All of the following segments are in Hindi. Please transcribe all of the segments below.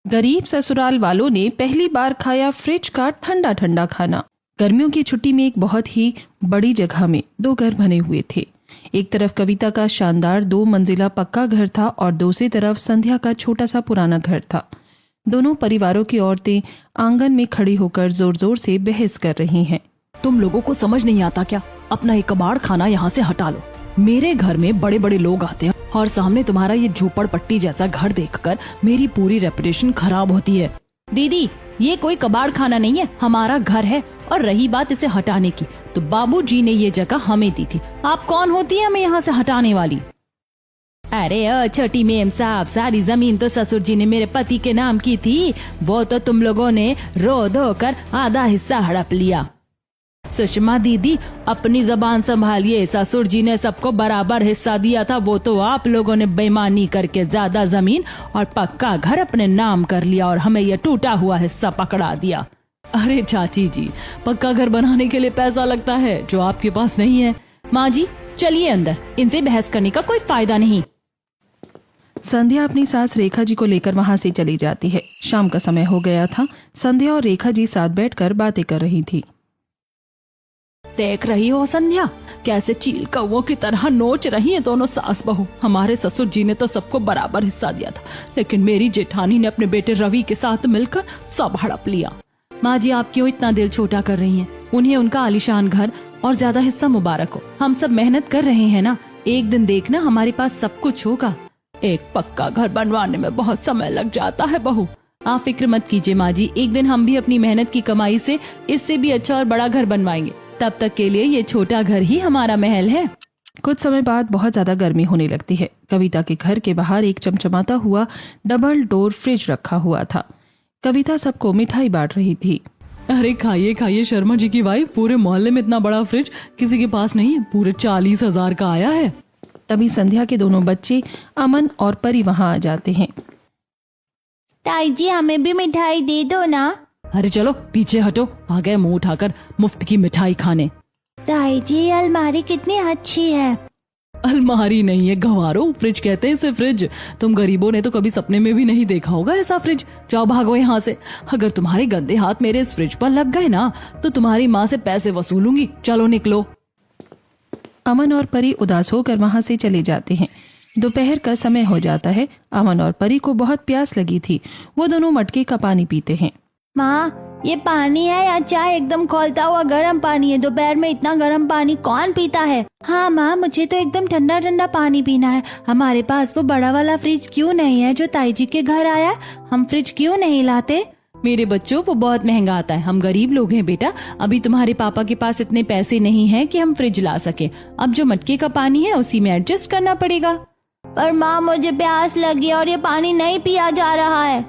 गरीब ससुराल वालों ने पहली बार खाया फ्रिज का ठंडा ठंडा खाना। गर्मियों की छुट्टी में एक बहुत ही बड़ी जगह में दो घर बने हुए थे। एक तरफ कविता का शानदार 2 मंजिला पक्का घर था और दूसरी तरफ संध्या का छोटा सा पुराना घर था। दोनों परिवारों की औरतें आंगन में खड़ी होकर जोर जोर से बहस कर रही हैं। तुम लोगों को समझ नहीं आता क्या? अपना ये कबाड़ खाना यहाँ से हटा लो। मेरे घर में बड़े बड़े लोग आते हैं और सामने तुम्हारा ये झोपड़पट्टी जैसा घर देखकर मेरी पूरी रेपुटेशन खराब होती है। दीदी, ये कोई कबाड़ खाना नहीं है, हमारा घर है। और रही बात इसे हटाने की, तो बाबूजी ने ये जगह हमें दी थी। आप कौन होती है हमें यहाँ से हटाने वाली? अरे छोटी मेम साहब, सारी जमीन तो ससुर जी ने मेरे पति के नाम की थी। वो तो तुम लोगों ने रो धो कर आधा हिस्सा हड़प लिया। सुषमा दीदी, अपनी जबान संभालिए। ससुर जी ने सबको बराबर हिस्सा दिया था, वो तो आप लोगों ने बेईमानी करके ज्यादा जमीन और पक्का घर अपने नाम कर लिया और हमें ये टूटा हुआ हिस्सा पकड़ा दिया। अरे चाची जी, पक्का घर बनाने के लिए पैसा लगता है जो आपके पास नहीं है। माँ जी चलिए अंदर, इनसे बहस करने का कोई फायदा नहीं। संध्या अपनी सास रेखा जी को लेकर वहां से चली जाती है। शाम का समय हो गया था। संध्या और रेखा जी साथ बैठकर बातें कर रही थी। देख रही हो संध्या, कैसे चील कौवों की तरह नोच रही है दोनों सास बहू। हमारे ससुर जी ने तो सबको बराबर हिस्सा दिया था, लेकिन मेरी जेठानी ने अपने बेटे रवि के साथ मिलकर सब हड़प लिया। माँ जी, आप क्यों इतना दिल छोटा कर रही हैं? उन्हें उनका आलीशान घर और ज्यादा हिस्सा मुबारक हो। हम सब मेहनत कर रहे हैं ना, एक दिन देखना हमारे पास सब कुछ होगा। एक पक्का घर बनवाने में बहुत समय लग जाता है बहू। आप फिक्र मत कीजिए माँ जी, एक दिन हम भी अपनी मेहनत की कमाई से इससे भी अच्छा और बड़ा घर बनवाएंगे। तब तक के लिए ये छोटा घर ही हमारा महल है। कुछ समय बाद बहुत ज्यादा गर्मी होने लगती है। कविता के घर के बाहर एक चमचमाता हुआ डबल डोर फ्रिज रखा हुआ था। कविता सबको मिठाई बांट रही थी। अरे खाइए खाइए शर्मा जी की वाइफ, पूरे मोहल्ले में इतना बड़ा फ्रिज किसी के पास नहीं है। पूरे 40,000 का आया है। तभी संध्या के दोनों बच्चे अमन और परी वहां आ जाते हैं। ताई जी, हमें भी मिठाई दे दो ना। अरे चलो पीछे हटो, आ गए मुंह उठाकर मुफ्त की मिठाई खाने। ताई जी, अलमारी कितनी अच्छी है। अलमारी नहीं है गवारो, फ्रिज कहते हैं इसे। फ्रिज तुम गरीबों ने तो कभी सपने में भी नहीं देखा होगा ऐसा फ्रिज। जाओ भागो यहाँ से। अगर तुम्हारे गंदे हाथ मेरे इस फ्रिज पर लग गए ना, तो तुम्हारी माँ से पैसे वसूलूंगी। चलो निकलो। अमन और परी उदास होकर वहां से चले जाते हैं। दोपहर का समय हो जाता है। अमन और परी को बहुत प्यास लगी थी। वो दोनों मटके का पानी पीते हैं। माँ, ये पानी है या चाय? एकदम खौलता हुआ गर्म पानी है। दोपहर में इतना गर्म पानी कौन पीता है? हाँ माँ, मुझे तो एकदम ठंडा ठंडा पानी पीना है। हमारे पास वो बड़ा वाला फ्रिज क्यों नहीं है जो ताई जी के घर आया? हम फ्रिज क्यों नहीं लाते? मेरे बच्चों, वो बहुत महंगा आता है। हम गरीब लोग हैं बेटा। अभी तुम्हारे पापा के पास इतने पैसे नहीं हैं कि हम फ्रिज ला सके। अब जो मटके का पानी है उसी में एडजस्ट करना पड़ेगा। पर माँ, मुझे प्यास लगी और ये पानी नहीं पिया जा रहा है।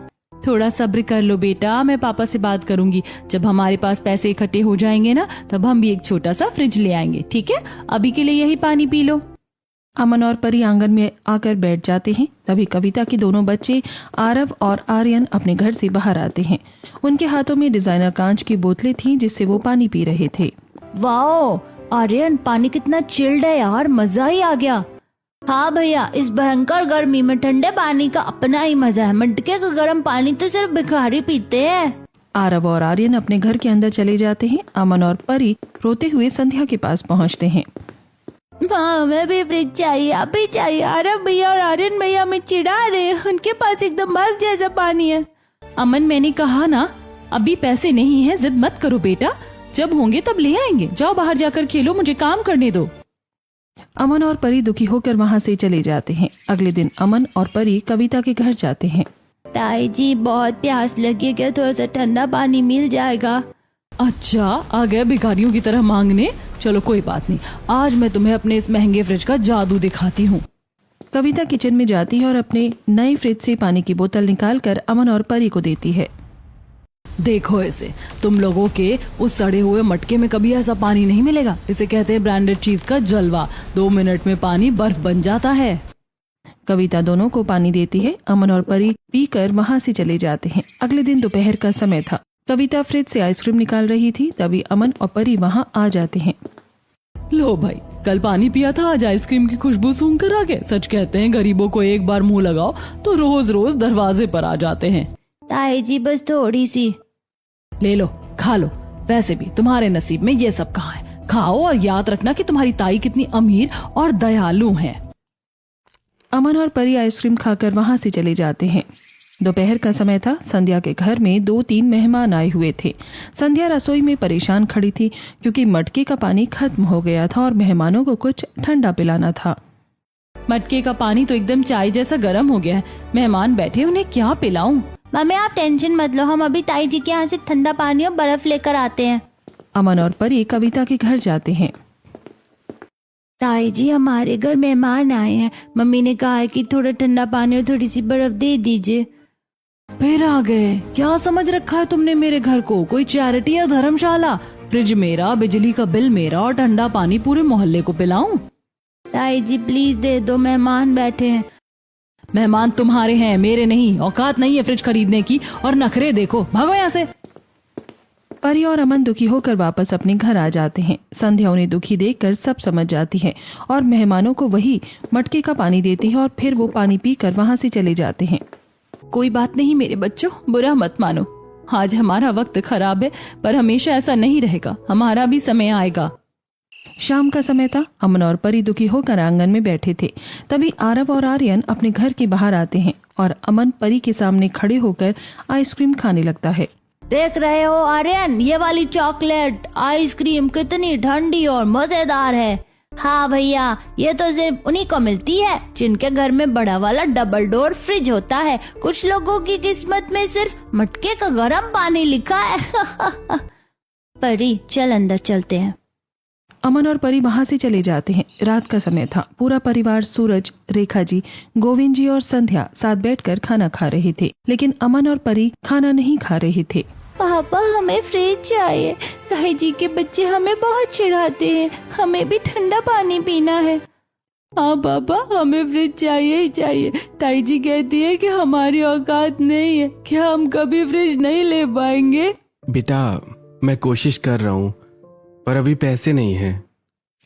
थोड़ा सब्र कर लो बेटा, मैं पापा से बात करूंगी। जब हमारे पास पैसे इकट्ठे हो जाएंगे ना, तब हम भी एक छोटा सा फ्रिज ले आएंगे, ठीक है? अभी के लिए यही पानी पी लो। अमन और परी आंगन में आकर बैठ जाते हैं। तभी कविता के दोनों बच्चे आरव और आर्यन अपने घर से बाहर आते हैं। उनके हाथों में डिजाइनर कांच की बोतलें थीं जिससे वो पानी पी रहे थे। वाओ आर्यन, पानी कितना चिल्ड है यार, मजा ही आ गया। हाँ भैया, इस भयंकर गर्मी में ठंडे पानी का अपना ही मजा है। मटके का गर्म पानी तो सिर्फ भिखारी पीते हैं। आरव और आर्यन अपने घर के अंदर चले जाते हैं। अमन और परी रोते हुए संध्या के पास पहुंचते हैं। माँ, हमें भी फ्रिज चाहिए, अभी चाहिए। आरव भैया और आर्यन भैया हमें चिढ़ा रहे हैं। उनके पास एकदम बर्फ जैसा पानी है। अमन, मैंने कहा ना, अभी पैसे नहीं है, जिद मत करो बेटा। जब होंगे तब ले आएंगे। जाओ बाहर जाकर खेलो, मुझे काम करने दो। अमन और परी दुखी होकर वहां से चले जाते हैं। अगले दिन अमन और परी कविता के घर जाते हैं। ताई जी, बहुत प्यास लगी, क्या थोड़ा सा ठंडा पानी मिल जाएगा? अच्छा, आ गए भिखारियों की तरह मांगने। चलो कोई बात नहीं, आज मैं तुम्हें अपने इस महंगे फ्रिज का जादू दिखाती हूँ। कविता किचन में जाती है और अपने नए फ्रिज से पानी की बोतल निकालकर अमन और परी को देती है। देखो इसे, तुम लोगों के उस सड़े हुए मटके में कभी ऐसा पानी नहीं मिलेगा। इसे कहते हैं ब्रांडेड चीज का जलवा। 2 मिनट में पानी बर्फ बन जाता है। कविता दोनों को पानी देती है। अमन और परी पीकर वहां से चले जाते हैं। अगले दिन दोपहर का समय था। कविता फ्रिज से आइसक्रीम निकाल रही थी। तभी अमन और परी वहां आ जाते हैं। लो भाई, कल पानी पिया था, आज आइसक्रीम की खुशबू सूंघ कर आ गए। सच कहते हैं गरीबों को एक बार मुंह लगाओ तो रोज रोज दरवाजे पर आ जाते हैं। ताई जी बस थोड़ी सी। ले लो, खा लो। वैसे भी तुम्हारे नसीब में ये सब कहाँ है। खाओ और याद रखना कि तुम्हारी ताई कितनी अमीर और दयालु है। अमन और परी आइसक्रीम खाकर वहां से चले जाते हैं। दोपहर का समय था। संध्या के घर में 2-3 मेहमान आए हुए थे। संध्या रसोई में परेशान खड़ी थी क्योंकि मटके का पानी खत्म हो गया था और मेहमानों को कुछ ठंडा पिलाना था। मटके का पानी तो एकदम चाय जैसा गर्म हो गया है। मेहमान बैठे, उन्हें क्या पिलाऊं? मम्मी आप टेंशन मत लो, हम अभी ताई जी के यहाँ से ठंडा पानी और बर्फ लेकर आते हैं। अमन और परी कविता के घर जाते हैं। ताई जी हमारे घर मेहमान आए हैं, मम्मी ने कहा है कि थोड़ा ठंडा पानी और थोड़ी सी बर्फ दे दीजिए। फिर आ गए। क्या समझ रखा है तुमने मेरे घर को? कोई चैरिटी या धर्मशाला? फ्रिज मेरा, बिजली का बिल मेरा और ठंडा पानी पूरे मोहल्ले को पिलाऊं? ताई जी प्लीज दे दो, मेहमान बैठे हैं। मेहमान तुम्हारे हैं, मेरे नहीं। औकात नहीं है फ्रिज खरीदने की, और नखरे देखो। भागो यहाँ से। परी और अमन दुखी होकर वापस अपने घर आ जाते हैं। संध्या उन्हें दुखी देखकर सब समझ जाती है और मेहमानों को वही मटके का पानी देती है और फिर वो पानी पीकर वहां से चले जाते हैं। कोई बात नहीं मेरे बच्चों, बुरा मत मानो। आज हमारा वक्त खराब है, पर हमेशा ऐसा नहीं रहेगा। हमारा भी समय आएगा। शाम का समय था। अमन और परी दुखी होकर आंगन में बैठे थे। तभी आरव और आर्यन अपने घर के बाहर आते हैं और अमन परी के सामने खड़े होकर आइसक्रीम खाने लगता है। देख रहे हो आर्यन, ये वाली चॉकलेट आइसक्रीम कितनी ठंडी और मजेदार है। हाँ भैया, ये तो सिर्फ उन्हीं को मिलती है जिनके घर में बड़ा वाला डबल डोर फ्रिज होता है। कुछ लोगों की किस्मत में सिर्फ मटके का गर्म पानी लिखा है। परी चल अंदर चलते हैं। अमन और परी वहां से चले जाते हैं। रात का समय था। पूरा परिवार सूरज, रेखा जी, गोविंद जी और संध्या साथ बैठकर खाना खा रहे थे, लेकिन अमन और परी खाना नहीं खा रहे थे। पापा हमें फ्रिज चाहिए, ताई जी के बच्चे हमें बहुत चिढ़ाते हैं, हमें भी ठंडा पानी पीना है। हाँ पापा, हमें फ्रिज चाहिए ही चाहिए। ताई जी कहती है कि हमारी औकात नहीं है, क्या हम कभी फ्रिज नहीं ले पाएंगे? बेटा मैं कोशिश कर रहा हूँ, पर अभी पैसे नहीं हैं।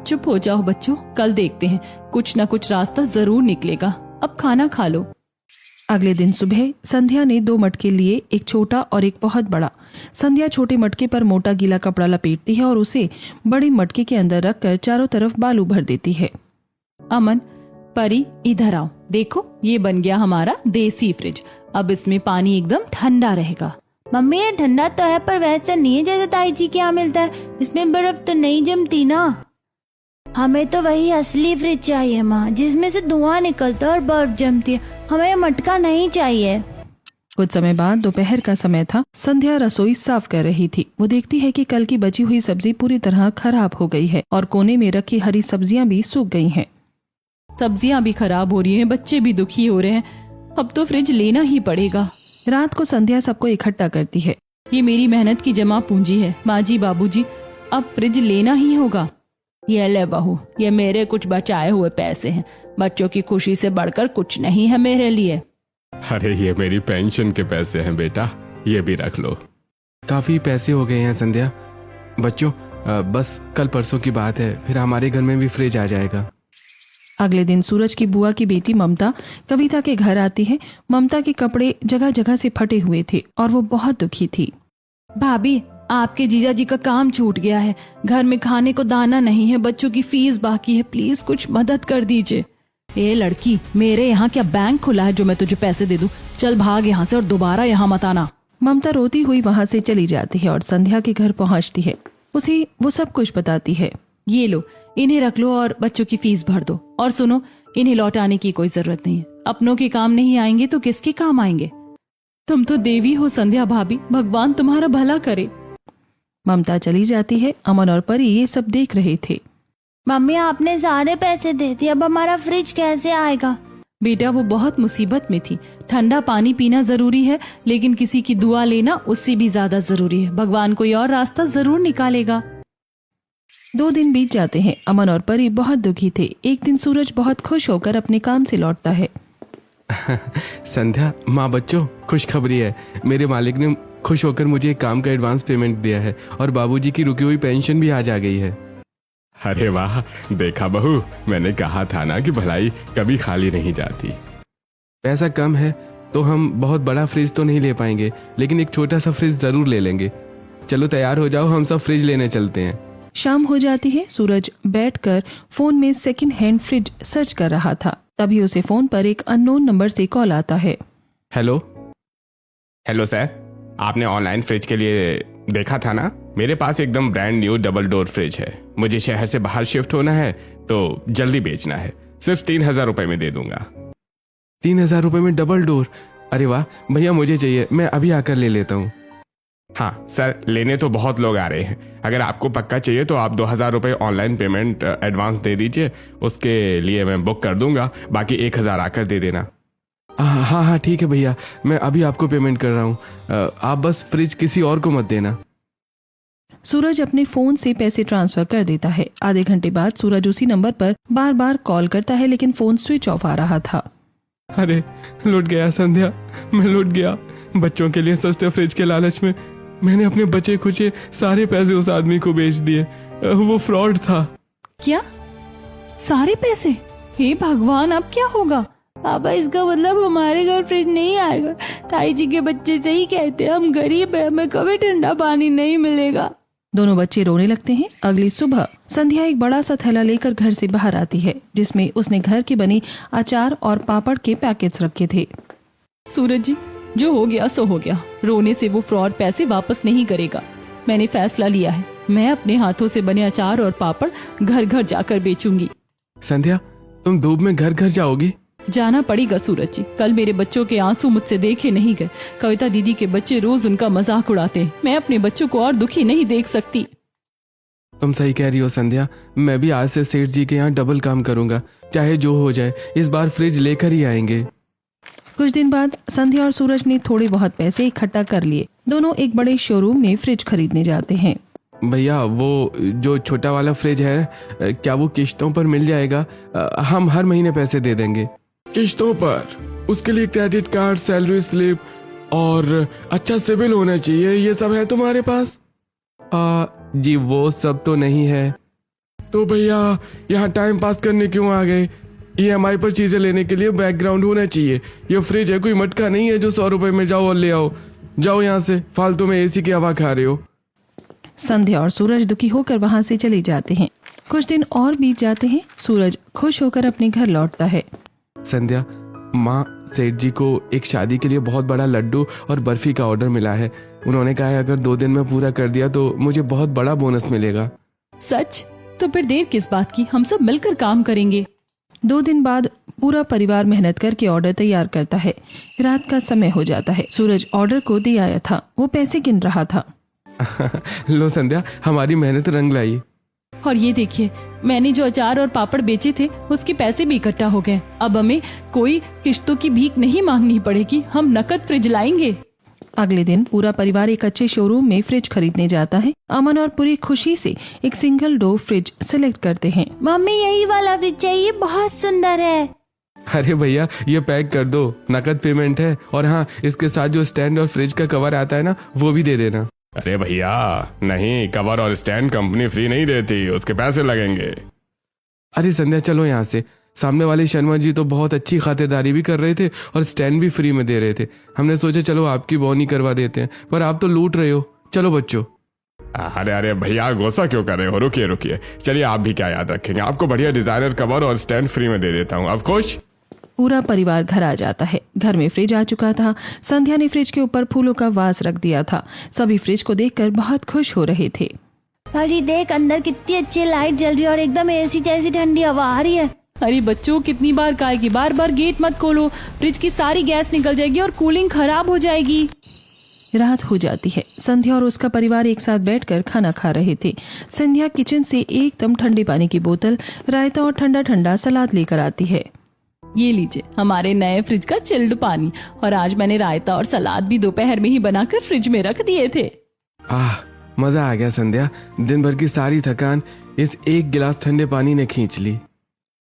चुप हो जाओ बच्चों, कल देखते हैं, कुछ न कुछ रास्ता जरूर निकलेगा। अब खाना खा लो। अगले दिन सुबह संध्या ने 2 मटके लिए, एक छोटा और एक बहुत बड़ा। संध्या छोटे मटके पर मोटा गीला कपड़ा लपेटती है और उसे बड़े मटके के अंदर रखकर चारों तरफ बालू भर देती है। अमन, परी इधर आओ। देखो ये बन गया हमारा देसी फ्रिज। अब इसमें पानी एकदम ठंडा रहेगा। मम्मी ये ठंडा तो है, पर वैसा नहीं है जैसे ताई जी के यहाँ मिलता है। इसमें बर्फ तो नहीं जमती ना। हमें तो वही असली फ्रिज चाहिए माँ, जिसमें से धुआं निकलता है और बर्फ जमती है। हमें मटका नहीं चाहिए। कुछ समय बाद दोपहर का समय था। संध्या रसोई साफ कर रही थी। वो देखती है कि कल की बची हुई सब्जी पूरी तरह खराब हो गई है और कोने में रखी हरी सब्जियां भी सूख गई हैं। सब्जियां भी खराब हो रही हैं, बच्चे भी दुखी हो रहे हैं। अब तो फ्रिज लेना ही पड़ेगा। रात को संध्या सबको इकट्ठा करती है। ये मेरी मेहनत की जमा पूंजी है माँ जी, बाबूजी, अब फ्रिज लेना ही होगा। ये ले बहू, ये मेरे कुछ बचाए हुए पैसे हैं। बच्चों की खुशी से बढ़कर कुछ नहीं है मेरे लिए। अरे ये मेरी पेंशन के पैसे हैं बेटा, ये भी रख लो। काफी पैसे हो गए हैं संध्या। बच्चों बस कल परसों की बात है, फिर हमारे घर में भी फ्रिज आ जाएगा। अगले दिन सूरज की बुआ की बेटी ममता कविता के घर आती है। ममता के कपड़े जगह जगह से फटे हुए थे और वो बहुत दुखी थी। भाभी, आपके जीजा जी का काम छूट गया है। घर में खाने को दाना नहीं है, बच्चों की फीस बाकी है। प्लीज कुछ मदद कर दीजिए। ए लड़की, मेरे यहाँ क्या बैंक खुला है जो मैं तुझे पैसे दे दूं? चल भाग यहाँ से और दोबारा यहाँ मत आना। ममता रोती हुई वहां से चली जाती है और संध्या के घर पहुंचती है। उसे वो सब कुछ बताती है। ये लो, इन्हें रख लो और बच्चों की फीस भर दो। और सुनो, इन्हें लौटाने की कोई जरूरत नहीं है। अपनों के काम नहीं आएंगे तो किसके काम आएंगे? तुम तो देवी हो संध्या भाभी, भगवान तुम्हारा भला करे। ममता चली जाती है। अमन और परी ये सब देख रहे थे। मम्मी आपने सारे पैसे दे दिए, अब हमारा फ्रिज कैसे आएगा? बेटा वो बहुत मुसीबत में थी। ठंडा पानी पीना जरूरी है, लेकिन किसी की दुआ लेना उससे भी ज्यादा जरूरी है। भगवान कोई और रास्ता जरूर निकालेगा। 2 दिन बीत जाते हैं। अमन और परी बहुत दुखी थे। एक दिन सूरज बहुत खुश होकर अपने काम से लौटता है। संध्या, माँ बच्चों, खुशखबरी है। मेरे मालिक ने खुश होकर मुझे एक काम का एडवांस पेमेंट दिया है और बाबूजी की रुकी हुई पेंशन भी आज आ गई है। अरे वाह, देखा बहू, मैंने कहा था ना कि भलाई कभी खाली नहीं जाती। पैसा कम है, तो हम बहुत बड़ा फ्रिज तो नहीं ले पाएंगे, लेकिन एक छोटा सा फ्रिज जरूर ले लेंगे। चलो तैयार हो जाओ, हम सब फ्रिज लेने चलते हैं। शाम हो जाती है। सूरज बैठकर फोन में सेकंड हैंड फ्रिज सर्च कर रहा था। तभी उसे फोन पर एक अननोन नंबर से कॉल आता है। हेलो। हेलो सर, आपने ऑनलाइन फ्रिज के लिए देखा था ना? मेरे पास एकदम brand new double door fridge है। मुझे शहर से बाहर शिफ्ट होना है तो जल्दी बेचना है। सिर्फ 3,000 रुपए में दे दूंगा। 3,000 रुपए में डबल डोर? अरे वाह भैया, मुझे चाहिए, मैं अभी आकर ले लेता हूँ। हाँ सर, लेने तो बहुत लोग आ रहे हैं। अगर आपको पक्का चाहिए तो आप 2,000 रुपए ऑनलाइन पेमेंट एडवांस दे दीजिए, उसके लिए मैं बुक कर दूंगा। बाकी 1,000 आकर दे देना। हाँ हाँ ठीक है भैया, मैं अभी आपको पेमेंट कर रहा हूँ। आप बस फ्रिज किसी और को मत देना। सूरज अपने फोन से पैसे ट्रांसफर कर देता है। आधे घंटे बाद सूरज उसी नंबर पर बार बार कॉल करता है, लेकिन फोन स्विच ऑफ आ रहा था। अरे लुट गया संध्या, मैं लुट गया। बच्चों के लिए सस्ते फ्रिज के लालच में मैंने अपने बचे खुचे सारे पैसे उस आदमी को बेच दिए। वो फ्रॉड था। क्या? सारे पैसे? हे भगवान, अब क्या होगा? पापा, इसका मतलब हमारे घर फ्रिज नहीं आएगा। ताई जी के बच्चे सही कहते हैं, हम गरीब हैं, हमें कभी ठंडा पानी नहीं मिलेगा। दोनों बच्चे रोने लगते हैं। अगली सुबह संध्या एक बड़ा सा थैला लेकर घर से बाहर आती है, जिसमें उसने घर के बने अचार और पापड़ के पैकेट्स रखे थे। सूरज जी, जो हो गया सो हो गया। रोने से वो फ्रॉड पैसे वापस नहीं करेगा। मैंने फैसला लिया है, मैं अपने हाथों से बने अचार और पापड़ घर घर जाकर बेचूंगी। संध्या, तुम धूप में घर घर जाओगी? जाना पड़ेगा सूरज जी। कल मेरे बच्चों के आंसू मुझसे देखे नहीं गए। कविता दीदी के बच्चे रोज उनका मजाक उड़ाते हैं। मैं अपने बच्चों को और दुखी नहीं देख सकती। तुम सही कह रही हो संध्या, मैं भी आज से सेठ जी के यहाँ डबल काम करूंगा। चाहे जो हो जाए, इस बार फ्रिज लेकर ही आएंगे। कुछ दिन बाद संध्या और सूरज ने थोड़े बहुत पैसे इकट्ठा कर लिए। दोनों एक बड़े शोरूम में फ्रिज खरीदने जाते हैं। भैया, वो जो छोटा वाला फ्रिज है, क्या वो किश्तों पर मिल जाएगा? हम हर महीने पैसे दे देंगे। किश्तों पर? उसके लिए क्रेडिट कार्ड, सैलरी स्लिप और अच्छा सिबिल होना चाहिए। ये सब है तुम्हारे पास? जी वो सब तो नहीं है। तो भैया यहाँ टाइम पास करने क्यों आ गए? EMI पर चीजें लेने के लिए बैकग्राउंड होना चाहिए। ये फ्रिज है, कोई मटका नहीं है जो 100 रुपए में जाओ और ले आओ। जाओ यहाँ से, फालतू में AC की हवा खा रहे हो। संध्या और सूरज दुखी होकर वहां से चले जाते हैं। कुछ दिन और बीत जाते हैं। सूरज खुश होकर अपने घर लौटता है। संध्या, माँ सेठ जी को एक शादी के लिए बहुत बड़ा लड्डू और बर्फी का ऑर्डर मिला है। उन्होंने कहा है अगर 2 दिन में पूरा कर दिया तो मुझे बहुत बड़ा बोनस मिलेगा। सच? तो फिर देर किस बात की, हम सब मिलकर काम करेंगे। 2 दिन बाद पूरा परिवार मेहनत करके ऑर्डर तैयार करता है। रात का समय हो जाता है। सूरज ऑर्डर को दे आया था। वो पैसे गिन रहा था। लो संध्या, हमारी मेहनत रंग लाई। और ये देखिए, मैंने जो अचार और पापड़ बेचे थे उसके पैसे भी इकट्ठा हो गए। अब हमें कोई किश्तों की भीख नहीं मांगनी पड़ेगी। हम नकद फ्रिज लाएंगे। अगले दिन पूरा परिवार एक अच्छे शोरूम में फ्रिज खरीदने जाता है। अमन और पूरी खुशी से एक सिंगल डोर फ्रिज सिलेक्ट करते हैं। मम्मी, यही वाला फ्रिज चाहिए, बहुत सुंदर है। अरे भैया, ये पैक कर दो, नकद पेमेंट है। और हाँ, इसके साथ जो स्टैंड और फ्रिज का कवर आता है ना, वो भी दे देना। अरे भैया नहीं, कवर और स्टैंड कंपनी फ्री नहीं देती, उसके पैसे लगेंगे। अरे संध्या, चलो यहाँ से। सामने वाले शर्मा जी तो बहुत अच्छी खातिरदारी भी कर रहे थे और स्टैंड भी फ्री में दे रहे थे। हमने सोचा चलो आपकी बोनी करवा देते हैं, पर आप तो लूट रहे हो। चलो बच्चों। अरे अरे भैया, गुस्सा क्यों कर रहे हो? रुकिए रुकिए, चलिए आप भी क्या याद रखेंगे, आपको बढ़िया डिजाइनर कवर और स्टैंड फ्री में दे देता हूँ। अब खुश? पूरा परिवार घर आ जाता है। घर में फ्रिज आ चुका था। संध्या ने फ्रिज के ऊपर फूलों का वास रख दिया था। सभी फ्रिज को देखकर बहुत खुश हो रहे थे। अरे देख, अंदर कितनी अच्छी लाइट जल रही है और एकदम AC जैसी ठंडी हवा आ रही है। अरे बच्चों, कितनी बार कहेगी, बार बार गेट मत खोलो। फ्रिज की सारी गैस निकल जाएगी और कूलिंग खराब हो जाएगी। रात हो जाती है। संध्या और उसका परिवार एक साथ बैठकर खाना खा रहे थे। संध्या किचन से एकदम ठंडे पानी की बोतल, रायता और ठंडा ठंडा सलाद लेकर आती है। ये लीजिए हमारे नए फ्रिज का चिल्ड पानी। और आज मैंने रायता और सलाद भी दोपहर में ही बनाकर फ्रिज में रख दिए थे। मजा आ गया संध्या। दिन भर की सारी थकान इस एक गिलास ठंडे पानी ने खींच ली।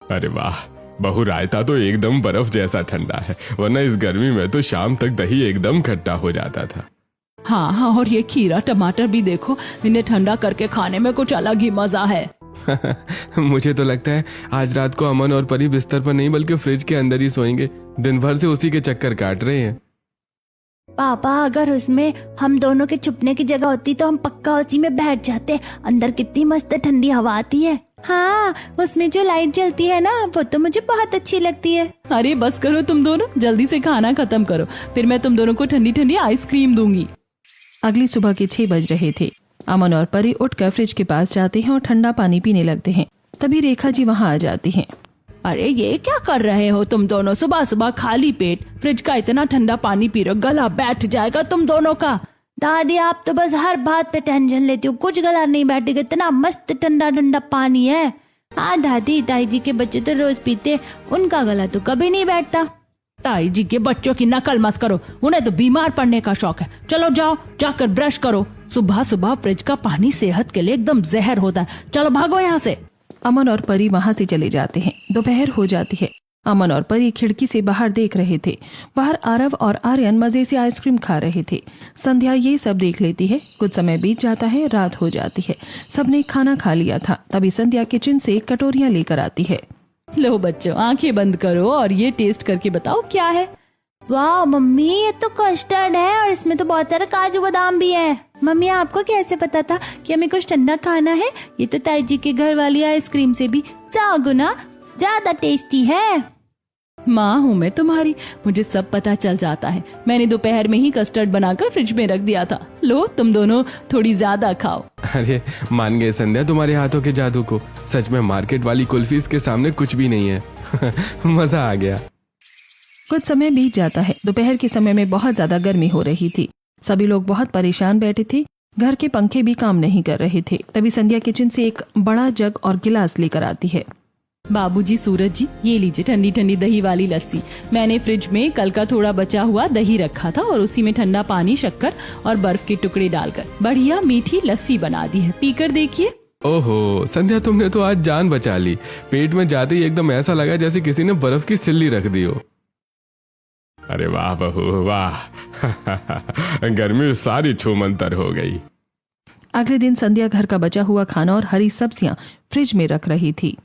अरे वाह, बहू, रायता तो एकदम बर्फ जैसा ठंडा है, वरना इस गर्मी में तो शाम तक दही एकदम खट्टा हो जाता था। हाँ हाँ, और ये खीरा टमाटर भी देखो, इन्हें ठंडा करके खाने में कुछ अलग ही मजा है। मुझे तो लगता है आज रात को अमन और परी बिस्तर पर नहीं बल्कि फ्रिज के अंदर ही सोएंगे। दिन भर से उसी के चक्कर काट रहे हैं। पापा अगर उसमें हम दोनों के छुपने की जगह होती तो हम पक्का उसी में बैठ जाते। अंदर कितनी मस्त ठंडी हवा आती है। हाँ, उसमें जो लाइट जलती है ना, वो तो मुझे बहुत अच्छी लगती है। अरे बस करो तुम दोनों, जल्दी से खाना खत्म करो, फिर मैं तुम दोनों को ठंडी ठंडी आइसक्रीम दूंगी। अगली सुबह के 6 बज रहे थे। अमन और परी उठकर फ्रिज के पास जाते हैं और ठंडा पानी पीने लगते हैं। तभी रेखा जी वहाँ आ जाती हैं। अरे ये क्या कर रहे हो तुम दोनों, सुबह सुबह खाली पेट फ्रिज का इतना ठंडा पानी पी रहे हो, गला बैठ जाएगा तुम दोनों का। दादी आप तो बस हर बात पे टेंशन लेती हो, कुछ गला नहीं बैठेगा, इतना मस्त ठंडा ठंडा पानी है। हाँ दादी, ताई जी के बच्चे तो रोज पीते, उनका गला तो कभी नहीं बैठता। ताई जी के बच्चों की नकल मत करो, उन्हें तो बीमार पड़ने का शौक है। चलो जाओ, जाकर ब्रश करो। सुबह सुबह फ्रिज का पानी सेहत के लिए एकदम जहर होता है। चलो भागो यहाँ से। अमन और परी वहां से चले जाते हैं। दोपहर हो जाती है। अमन और परी खिड़की से बाहर देख रहे थे। बाहर आरव और आर्यन मजे से आइसक्रीम खा रहे थे। संध्या ये सब देख लेती है। कुछ समय बीत जाता है, रात हो जाती है। सबने खाना खा लिया था। तभी संध्या किचन से कटोरियां लेकर आती है। लो बच्चों, आंखें बंद करो और ये टेस्ट करके बताओ क्या है। वाह मम्मी, ये तो कस्टर्ड है और इसमें तो बहुत सारा काजू बादाम भी है। मम्मी आपको कैसे पता था कि हमें कुछ ठंडा खाना है? ये तो ताई जी के घर वाली आइसक्रीम से भी 100 गुना ज्यादा टेस्टी है। माँ हूँ मैं तुम्हारी, मुझे सब पता चल जाता है। मैंने दोपहर में ही कस्टर्ड बनाकर फ्रिज में रख दिया था। लो तुम दोनों थोड़ी ज्यादा खाओ। अरे मान गए संध्या तुम्हारे हाथों के जादू को। सच में मार्केट वाली कुल्फीज के सामने कुछ भी नहीं है। मजा आ गया। कुछ समय बीत जाता है। दोपहर के समय में बहुत ज्यादा गर्मी हो रही थी। सभी लोग बहुत परेशान बैठे थे। घर के पंखे भी काम नहीं कर रहे थे। तभी संध्या किचन से एक बड़ा जग और गिलास लेकर आती है। बाबूजी, सूरज जी, ये लीजिए ठंडी ठंडी दही वाली लस्सी। मैंने फ्रिज में कल का थोड़ा बचा हुआ दही रखा था और उसी में ठंडा पानी, शक्कर और बर्फ के टुकड़े डालकर बढ़िया मीठी लस्सी बना दी है। पीकर देखिए। ओहो संध्या, तुमने तो आज जान बचा ली। पेट में जाते ही एकदम ऐसा लगा जैसे किसी ने बर्फ की सिल्ली रख दी हो। अरे वाह बहू वाह। गर्मी सारी छूमंतर हो गई। अगले दिन संध्या घर का बचा हुआ खाना और हरी सब्जियां फ्रिज में रख रही थी।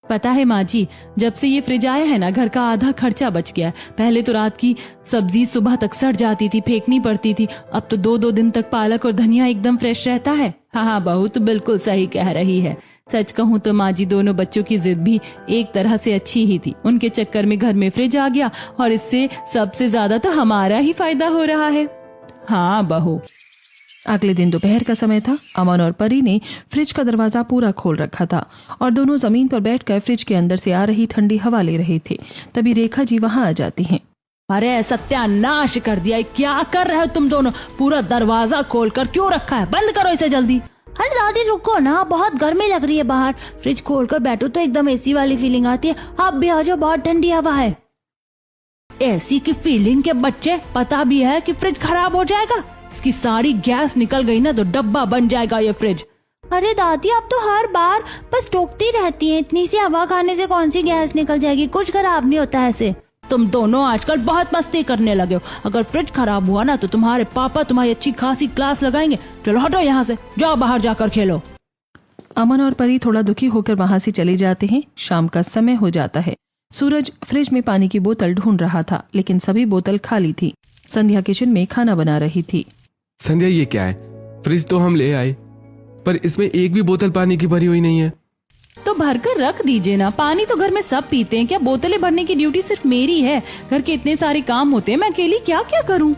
पता है माँ जी, जब से ये फ्रिज आया है ना, घर का आधा खर्चा बच गया है। पहले तो रात की सब्जी सुबह तक सड़ जाती थी, फेंकनी पड़ती थी। अब तो 2-2 दिन तक पालक और धनिया एकदम फ्रेश रहता है। हाँ, बहू तो बिल्कुल सही कह रही है। सच कहूँ तो माँ जी, दोनों बच्चों की जिद भी एक तरह से अच्छी ही थी। उनके चक्कर में घर में फ्रिज आ गया और इससे सबसे ज्यादा तो हमारा ही फायदा हो रहा है। हाँ बहू। अगले दिन दोपहर का समय था। अमन और परी ने फ्रिज का दरवाजा पूरा खोल रखा था और दोनों जमीन पर बैठकर फ्रिज के अंदर से आ रही ठंडी हवा ले रहे थे। तभी रेखा जी वहां आ जाती हैं। अरे सत्यानाश कर दिया, क्या कर रहे हो तुम दोनों? पूरा दरवाजा खोलकर क्यों रखा है? बंद करो इसे जल्दी। अरे दादी रुको ना, बहुत गर्मी लग रही है बाहर। फ्रिज खोलकर बैठो तो एकदम एसी वाली फीलिंग आती है। आप भी आ जाओ, बहुत ठंडी हवा है। एसी की फीलिंग के बच्चे, पता भी है कि फ्रिज खराब हो जाएगा। इसकी सारी गैस निकल गई ना तो डब्बा बन जाएगा ये फ्रिज। अरे दादी, आप तो हर बार बस टोकती रहती हैं। इतनी सी हवा खाने से कौन सी गैस निकल जाएगी? कुछ खराब नहीं होता ऐसे। तुम दोनों आजकल बहुत मस्ती करने लगे हो। अगर फ्रिज खराब हुआ ना तो तुम्हारे पापा तुम्हारी अच्छी खासी क्लास लगाएंगे। चलो हटो यहाँ से, जाओ बाहर जाकर खेलो। अमन और परी थोड़ा दुखी होकर वहां से चले जाते हैं। शाम का समय हो जाता है। सूरज फ्रिज में पानी की बोतल ढूंढ रहा था, लेकिन सभी बोतल खाली थी। संध्या किचन में खाना बना रही थी। संध्या ये क्या है? फ्रिज तो हम ले आए, पर इसमें एक भी बोतल पानी की भरी हुई नहीं है। तो भरकर रख दीजिए ना, पानी तो घर में सब पीते हैं। क्या बोतलें भरने की ड्यूटी सिर्फ मेरी है? घर के इतने सारे काम होते हैं, मैं अकेली क्या क्या करूं?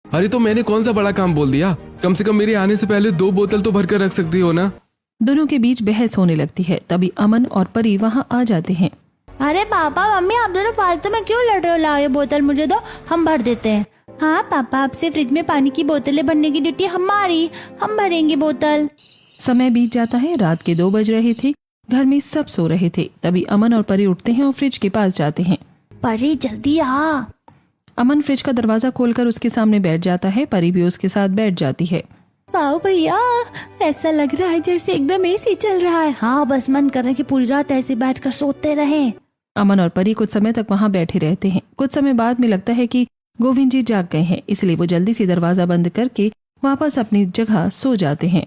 अरे तो मैंने कौन सा बड़ा काम बोल दिया? कम से कम मेरे आने से पहले 2 बोतल तो भरकर रख सकती हो ना। दोनों के बीच बहस होने लगती है। तभी अमन और परी वहां आ जाते हैं। अरे पापा मम्मी, आप दोनों फालतू में क्यों लड़ रहे हो? लाओ ये बोतल मुझे दो, हम भर देते हैं। हाँ पापा, आपसे फ्रिज में पानी की बोतलें भरने की ड्यूटी हमारी, हम भरेंगे बोतल। समय बीत जाता है। रात के 2 बज रहे थे। घर में सब सो रहे थे। तभी अमन और परी उठते हैं और फ्रिज के पास जाते हैं। परी जल्दी आ। अमन फ्रिज का दरवाजा खोलकर उसके सामने बैठ जाता है। परी भी उसके साथ बैठ जाती है। वाओ भैया, ऐसा लग रहा है जैसे एकदम एसी चल रहा है। हाँ, बस मन कर रहा है कि पूरी रात ऐसे बैठकर सोते रहें। अमन और परी कुछ समय तक वहां बैठे रहते हैं। कुछ समय बाद में लगता है कि गोविंद जी जाग गए हैं, इसलिए वो जल्दी से दरवाजा बंद करके वापस अपनी जगह सो जाते हैं।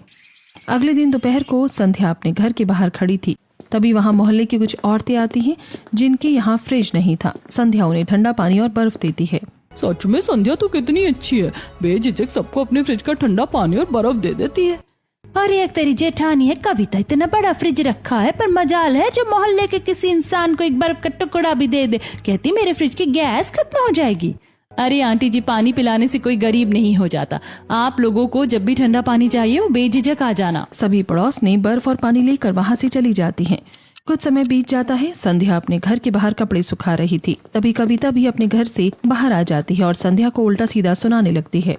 अगले दिन दोपहर को संध्या अपने घर के बाहर खड़ी थी। तभी वहां मोहल्ले की कुछ औरतें आती हैं जिनके यहाँ फ्रिज नहीं था। संध्या उन्हें ठंडा पानी और बर्फ देती है। सच में संध्या तो कितनी अच्छी है, बेझिझक सबको अपने फ्रिज का ठंडा पानी और बर्फ दे देती है। अरे एक तेरी जेठानी है, कविता इतना बड़ा फ्रिज रखा है, पर मजाल है जो मोहल्ले के किसी इंसान को एक बर्फ का टुकड़ा भी दे दे, कहती मेरे फ्रिज की गैस खत्म हो जाएगी। अरे आंटी जी, पानी पिलाने से कोई गरीब नहीं हो जाता। आप लोगों को जब भी ठंडा पानी चाहिए वो बेझिझक आ जाना। सभी पड़ोस बर्फ और पानी लेकर वहां से चली जाती हैं। कुछ समय बीत जाता है। संध्या अपने घर के बाहर कपड़े सुखा रही थी। तभी कविता भी अपने घर से बाहर आ जाती है और संध्या को उल्टा सीधा सुनाने लगती है।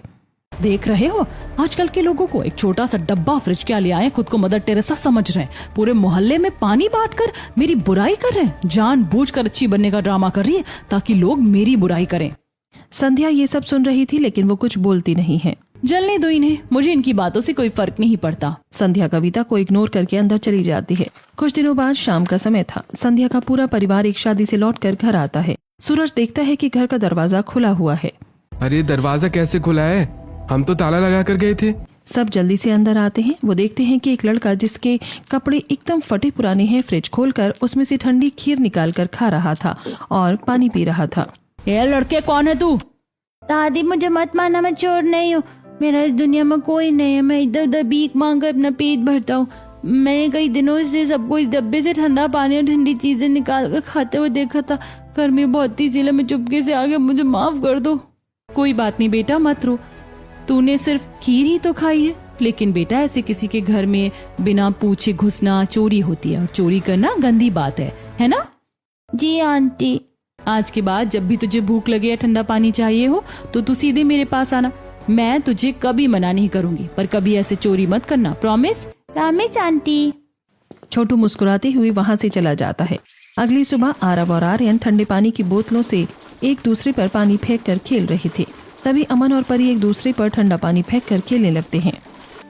देख रहे हो, आजकल के लोगों को एक छोटा सा डब्बा फ्रिज क्या ले आए, खुद को मदर टेरेसा समझ रहे हैं। पूरे मोहल्ले में पानी बांटकर मेरी बुराई कर रहे हैं। जानबूझकर अच्छी बनने का ड्रामा कर रही है ताकि लोग मेरी बुराई करें। संध्या ये सब सुन रही थी लेकिन वो कुछ बोलती नहीं है। जलने दो इन्हें, मुझे इनकी बातों से कोई फर्क नहीं पड़ता। संध्या कविता को इग्नोर करके अंदर चली जाती है। कुछ दिनों बाद शाम का समय था। संध्या का पूरा परिवार एक शादी से लौटकर घर आता है। सूरज देखता है कि घर का दरवाजा खुला हुआ है। अरे दरवाजा कैसे खुला है? हम तो ताला लगा कर गए थे। सब जल्दी से अंदर आते हैं। वो देखते हैं कि एक लड़का जिसके कपड़े एकदम फटे पुराने हैं फ्रिज खोलकर उसमें से ठंडी खीर निकाल कर खा रहा था और पानी पी रहा था। ये लड़के कौन है तू? दादी मुझे मत मारना, मैं चोर नहीं हूँ, मेरा इस दुनिया में कोई नहीं है, मैं इधर उधर भीख मांग कर अपना पेट भरता हूँ। मैंने कई दिनों से सबको इस डब्बे से ठंडा पानी और ठंडी चीजें निकाल कर खाते हुए देखा था। गर्मी बहुत थी इसलिए मैं चुपके से आ गया, मुझे माफ कर दो। कोई बात नहीं बेटा, मत रो। तूने सिर्फ खीर ही तो खाई है, लेकिन बेटा ऐसे किसी के घर में बिना पूछे घुसना चोरी होती है और चोरी करना गंदी बात है ना? जी आंटी। आज के बाद जब भी तुझे भूख लगे या ठंडा पानी चाहिए हो तो तू सीधे मेरे पास आना। मैं तुझे कभी मना नहीं करूंगी, पर कभी ऐसे चोरी मत करना। प्रॉमिस? Promise aunty. छोटू मुस्कुराते हुए वहां से चला जाता है। अगली सुबह आरव और आर्यन ठंडे पानी की बोतलों से एक दूसरे पर पानी फेंक कर खेल रहे थे। तभी अमन और परी एक दूसरे पर ठंडा पानी फेंक कर खेलने लगते हैं।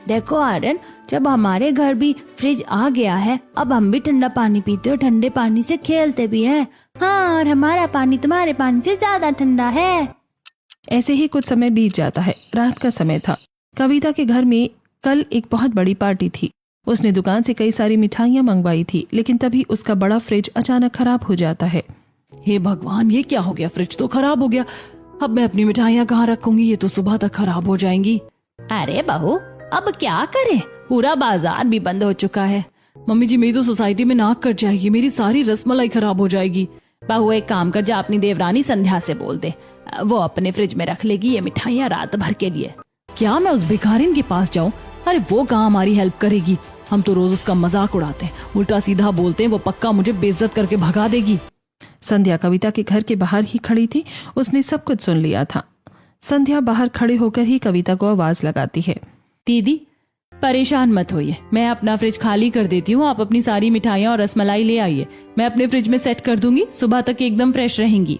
देखो आर्यन, जब हमारे घर भी फ्रिज आ गया है, अब हम भी ठंडा पानी पीते और ठंडे पानी से खेलते भी हैं। हाँ, और हमारा पानी तुम्हारे पानी से ज्यादा ठंडा है। ऐसे ही कुछ समय बीत जाता है। रात का समय था। कविता के घर में कल एक बहुत बड़ी पार्टी थी। उसने दुकान से कई सारी मिठाइयाँ मंगवाई थी, लेकिन तभी उसका बड़ा फ्रिज अचानक खराब हो जाता है। हे भगवान, ये क्या हो गया? फ्रिज तो खराब हो गया। अब मैं अपनी मिठाइयाँ कहाँ रखूंगी? ये तो सुबह तक खराब हो जाएंगी। अरे बहू, अब क्या करें? पूरा बाजार भी बंद हो चुका है। मम्मी जी, मेरी तो सोसाइटी में नाक कट जाएगी, मेरी सारी रसमलाई खराब हो जाएगी। बहू एक काम कर, जा अपनी देवरानी संध्या से बोल दे, वो अपने फ्रिज में रख लेगी ये मिठाइयाँ रात भर के लिए। क्या मैं उस भिखारिन के पास जाऊं? अरे वो कहाँ हमारी हेल्प करेगी? हम तो रोज उसका मजाक उड़ाते हैं, उल्टा सीधा बोलते हैं, वो पक्का मुझे बेइज्जत करके भगा देगी। संध्या कविता के घर के बाहर ही खड़ी थी। उसने सब कुछ सुन लिया था। संध्या बाहर खड़े होकर ही कविता को आवाज लगाती है। दीदी परेशान मत होइए, मैं अपना फ्रिज खाली कर देती हूँ, आप अपनी सारी मिठाइयाँ और रसमलाई ले आइए, मैं अपने फ्रिज में सेट कर दूंगी, सुबह तक एकदम फ्रेश रहेंगी।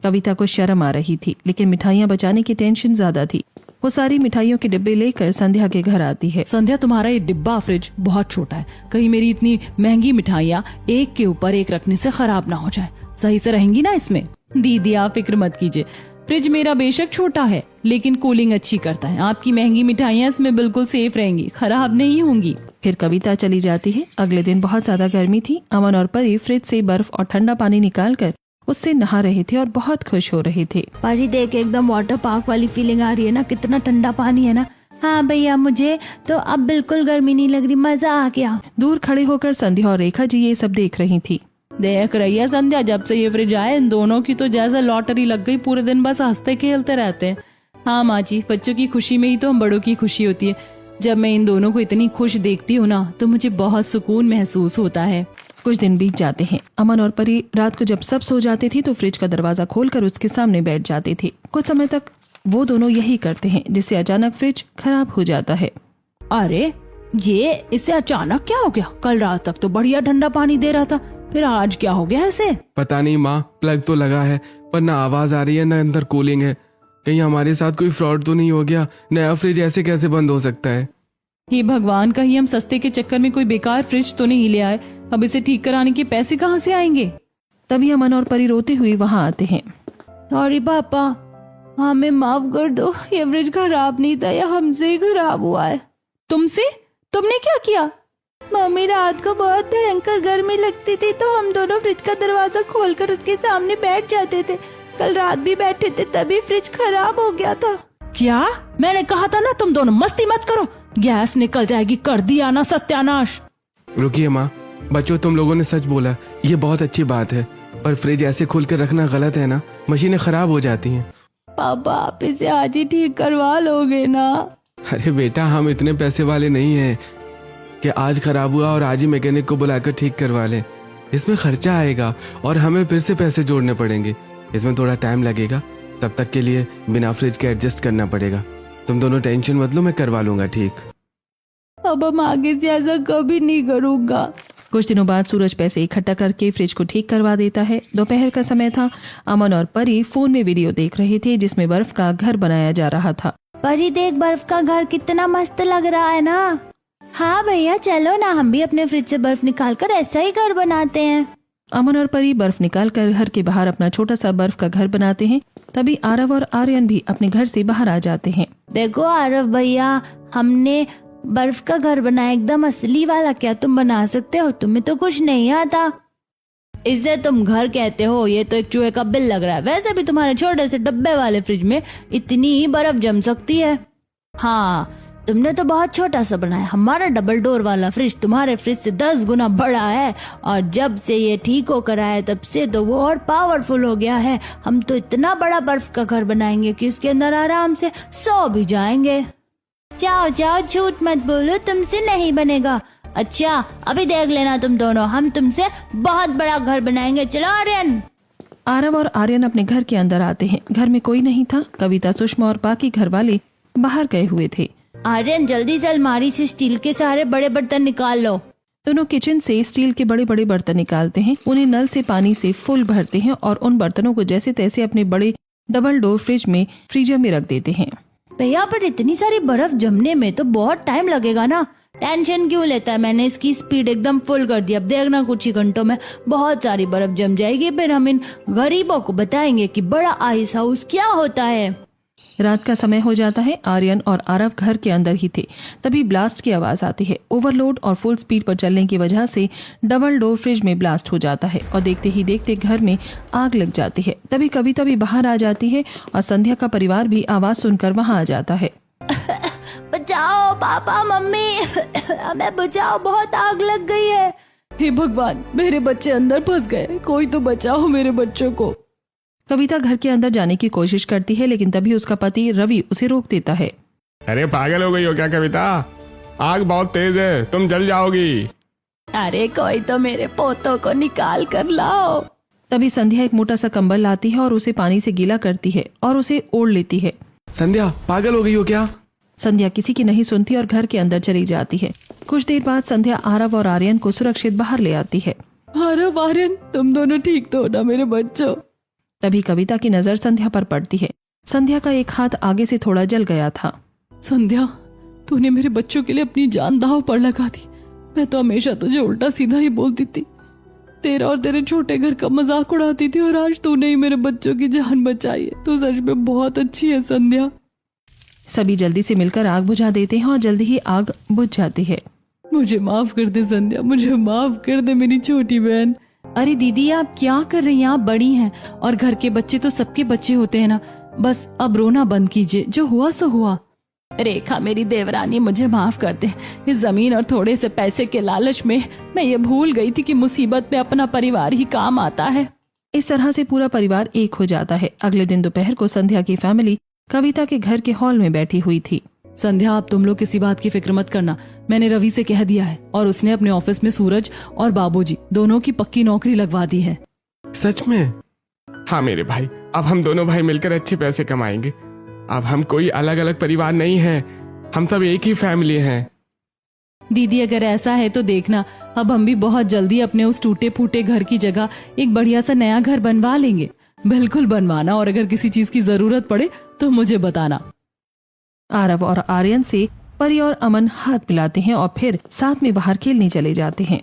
कविता को शर्म आ रही थी, लेकिन मिठाइयाँ बचाने की टेंशन ज्यादा थी। वो सारी मिठाइयों के डिब्बे लेकर संध्या के घर आती है। संध्या, तुम्हारा ये डिब्बा फ्रिज बहुत छोटा है, कहीं मेरी इतनी महंगी मिठाइयाँ एक के ऊपर एक रखने से खराब ना हो जाए। सही से रहेंगी ना इसमें? दीदी आप फिक्र मत कीजिए, फ्रिज मेरा बेशक छोटा है लेकिन कूलिंग अच्छी करता है। आपकी महंगी मिठाइयाँ इसमें बिल्कुल सेफ रहेंगी, खराब नहीं होंगी। फिर कविता चली जाती है। अगले दिन बहुत ज्यादा गर्मी थी। अमन और परी फ्रिज से बर्फ और ठंडा पानी निकालकर उससे नहा रहे थे और बहुत खुश हो रहे थे। परी देख, एकदम वाटर पार्क वाली फीलिंग आ रही है ना, कितना ठंडा पानी है ना। हाँ भैया, मुझे तो अब बिल्कुल गर्मी नहीं लग रही, मजा आ गया। दूर खड़े होकर संध्या और रेखा जी ये सब देख रही थी। देख रही है संध्या, जब से ये फ्रिज आए इन दोनों की तो जैसे लॉटरी लग गई, पूरे दिन बस हंसते खेलते रहते हैं। हाँ माँ जी, बच्चों की खुशी में ही तो हम बड़ों की खुशी होती है। जब मैं इन दोनों को इतनी खुश देखती हूँ ना, तो मुझे बहुत सुकून महसूस होता है। कुछ दिन बीत जाते हैं। अमन और परी रात को जब सब सो जाते थे तो फ्रिज का दरवाजा खोलकर उसके सामने बैठ जाते थे। कुछ समय तक वो दोनों यही करते हैं, जिससे अचानक फ्रिज खराब हो जाता है। अरे ये इससे अचानक क्या हो गया? कल रात तक तो बढ़िया ठंडा पानी दे रहा था, फिर आज क्या हो गया ऐसे? पता नहीं माँ, प्लग तो लगा है पर ना आवाज आ रही है ना अंदर कूलिंग है। कहीं हमारे साथ कोई फ्रॉड तो नहीं हो गया? नया फ्रिज ऐसे कैसे बंद हो सकता है? हे भगवान, कहीं हम सस्ते के चक्कर में कोई बेकार फ्रिज तो नहीं ले आए? अब इसे ठीक कराने के पैसे कहाँ से आएंगे? तभी अमन और परी रोते हुए वहाँ आते हैं। सॉरी पापा, हमें माफ कर दो, ये फ्रिज खराब नहीं था, ये हमसे ही खराब हुआ है। तुमसे? तुमने क्या किया? मम्मी, रात को बहुत भयंकर गर्मी लगती थी तो हम दोनों फ्रिज का दरवाजा खोलकर उसके सामने बैठ जाते थे। कल रात भी बैठे थे तभी फ्रिज खराब हो गया था। क्या? मैंने कहा था ना तुम दोनों मस्ती मत करो, गैस निकल जाएगी। कर दिया ना सत्यानाश। रुकिए माँ, बच्चों तुम लोगों ने सच बोला, ये बहुत अच्छी बात है, पर फ्रिज ऐसे खोल कर रखना गलत है ना, मशीनें खराब हो जाती हैं। पापा, आप इसे आज ही ठीक करवा लोगे ना? अरे बेटा, हम इतने पैसे वाले नहीं हैं कि आज खराब हुआ और आज ही मैकेनिक को बुलाकर ठीक करवा लें। इसमें खर्चा आएगा और हमें फिर से पैसे जोड़ने पड़ेंगे, इसमें थोड़ा टाइम लगेगा। तब तक के लिए बिना फ्रिज के एडजस्ट करना पड़ेगा। तुम दोनों टेंशन मत लो, मैं करवा लूंगा ठीक। अब हम आगे से ऐसा कभी नहीं करूँगा। कुछ दिनों बाद सूरज पैसे इकट्ठा करके फ्रिज को ठीक करवा देता है। दोपहर का समय था। अमन और परी फोन में वीडियो देख रहे थे जिसमें बर्फ का घर बनाया जा रहा था। परी देख, बर्फ का घर कितना मस्त लग रहा है ना। हाँ भैया, चलो ना हम भी अपने फ्रिज से बर्फ निकाल कर ऐसा ही घर बनाते हैं। अमन और परी बर्फ निकालकर घर के बाहर अपना छोटा सा बर्फ का घर बनाते हैं। तभी आरव और आर्यन भी अपने घर से बाहर आ जाते हैं। देखो आरव भैया, हमने बर्फ का घर बनाया, एकदम असली वाला। क्या तुम बना सकते हो? तुम्हें तो कुछ नहीं आता। इसे तुम घर कहते हो? ये तो एक चूहे का बिल लग रहा है। वैसे भी तुम्हारे छोटे से डब्बे वाले फ्रिज में इतनी ही बर्फ जम सकती है। हाँ, तुमने तो बहुत छोटा सा बनाया। हमारा डबल डोर वाला फ्रिज तुम्हारे फ्रिज से 10 गुना बड़ा है, और जब से ये ठीक होकर आया तब से तो वो और पावरफुल हो गया है। हम तो इतना बड़ा बर्फ का घर बनाएंगे कि उसके अंदर आराम से सो भी जाएंगे। जाओ जाओ, झूठ मत बोलो, तुमसे नहीं बनेगा। अच्छा, अभी देख लेना तुम दोनों, हम तुमसे बहुत बड़ा घर बनाएंगे। चलो आर्यन। आरव और आर्यन अपने घर के अंदर आते हैं। घर में कोई नहीं था। कविता, सुषमा और बाकी घर वाले बाहर गए हुए थे। आर्यन, जल्दी से अलमारी से स्टील के सारे बड़े बर्तन निकाल लो। दोनों किचन से स्टील के बड़े बड़े बर्तन निकालते हैं, उन्हें नल से पानी से फुल भरते हैं और उन बर्तनों को जैसे तैसे अपने बड़े डबल डोर फ्रिज में फ्रीजर में रख देते हैं। भैया, पर इतनी सारी बर्फ जमने में तो बहुत टाइम लगेगा ना। टेंशन क्यों लेता है? मैंने इसकी स्पीड एकदम फुल कर दी। अब देखना कुछ ही घंटों में बहुत सारी बर्फ जम जाएगी। फिर हम इन गरीबों को बताएंगे कि बड़ा आइस हाउस क्या होता है। रात का समय हो जाता है। आर्यन और आरव घर के अंदर ही थे। तभी ब्लास्ट की आवाज आती है। ओवरलोड और फुल स्पीड पर चलने की वजह से डबल डोर फ्रिज में ब्लास्ट हो जाता है और देखते ही देखते घर में आग लग जाती है। तभी कविता भी बाहर आ जाती है और संध्या का परिवार भी आवाज सुनकर वहां आ जाता है। बचाओ पापा, मम्मी, हमें बचाओ, बहुत आग लग गई है। हे भगवान, मेरे बच्चे अंदर फंस गए, कोई तो बचाओ मेरे बच्चों को। कविता घर के अंदर जाने की कोशिश करती है, लेकिन तभी उसका पति रवि उसे रोक देता है। अरे पागल हो गई हो क्या कविता? आग बहुत तेज है, तुम जल जाओगी। अरे कोई तो मेरे पोतों को निकाल कर लाओ। तभी संध्या एक मोटा सा कंबल लाती है और उसे पानी से गीला करती है और उसे ओढ़ लेती है। संध्या, पागल हो गई हो क्या? संध्या किसी की नहीं सुनती और घर के अंदर चली जाती है। कुछ देर बाद संध्या आरव और आर्यन को सुरक्षित बाहर ले आती है। आरव, आर्यन, तुम दोनों ठीक तो हो ना मेरे बच्चों? तभी कविता की नजर संध्या पर पड़ती है। संध्या का एक हाथ आगे से थोड़ा जल गया था। संध्या, तूने मेरे बच्चों के लिए अपनी जान दांव पर लगा दी। मैं तो हमेशा तुझे उल्टा सीधा ही बोलती थी, तेरा और तेरे छोटे घर का मजाक उड़ाती थी, और आज तूने ही मेरे बच्चों की जान बचाई है। तू सच में बहुत अच्छी है संध्या। सभी जल्दी से मिलकर आग बुझा देते हैं और जल्दी ही आग बुझ जाती है। मुझे माफ कर दे संध्या, मुझे माफ कर दे मेरी छोटी बहन। अरे दीदी, आप क्या कर रही हैं? आप बड़ी हैं और घर के बच्चे तो सबके बच्चे होते हैं ना। बस अब रोना बंद कीजिए, जो हुआ सो हुआ। रेखा मेरी देवरानी, मुझे माफ कर दे। इस जमीन और थोड़े से पैसे के लालच में मैं ये भूल गई थी कि मुसीबत में अपना परिवार ही काम आता है। इस तरह से पूरा परिवार एक हो जाता है। अगले दिन दोपहर को संध्या की फैमिली कविता के घर के हॉल में बैठी हुई थी। संध्या, आप तुम लोग किसी बात की फिक्र मत करना, मैंने रवि से कह दिया है और उसने अपने ऑफिस में सूरज और बाबूजी दोनों की पक्की नौकरी लगवा दी है। सच में? हाँ मेरे भाई, अब हम दोनों भाई मिलकर अच्छे पैसे कमाएंगे। अब हम कोई अलग अलग परिवार नहीं है, हम सब एक ही फैमिली हैं। दीदी, अगर ऐसा है तो देखना, अब हम भी बहुत जल्दी अपने उस टूटे फूटे घर की जगह एक बढ़िया सा नया घर बनवा लेंगे। बिल्कुल बनवाना, और अगर किसी चीज की जरूरत पड़े तो मुझे बताना। आरव और आर्यन से परी और अमन हाथ मिलाते हैं और फिर साथ में बाहर खेलने चले जाते हैं।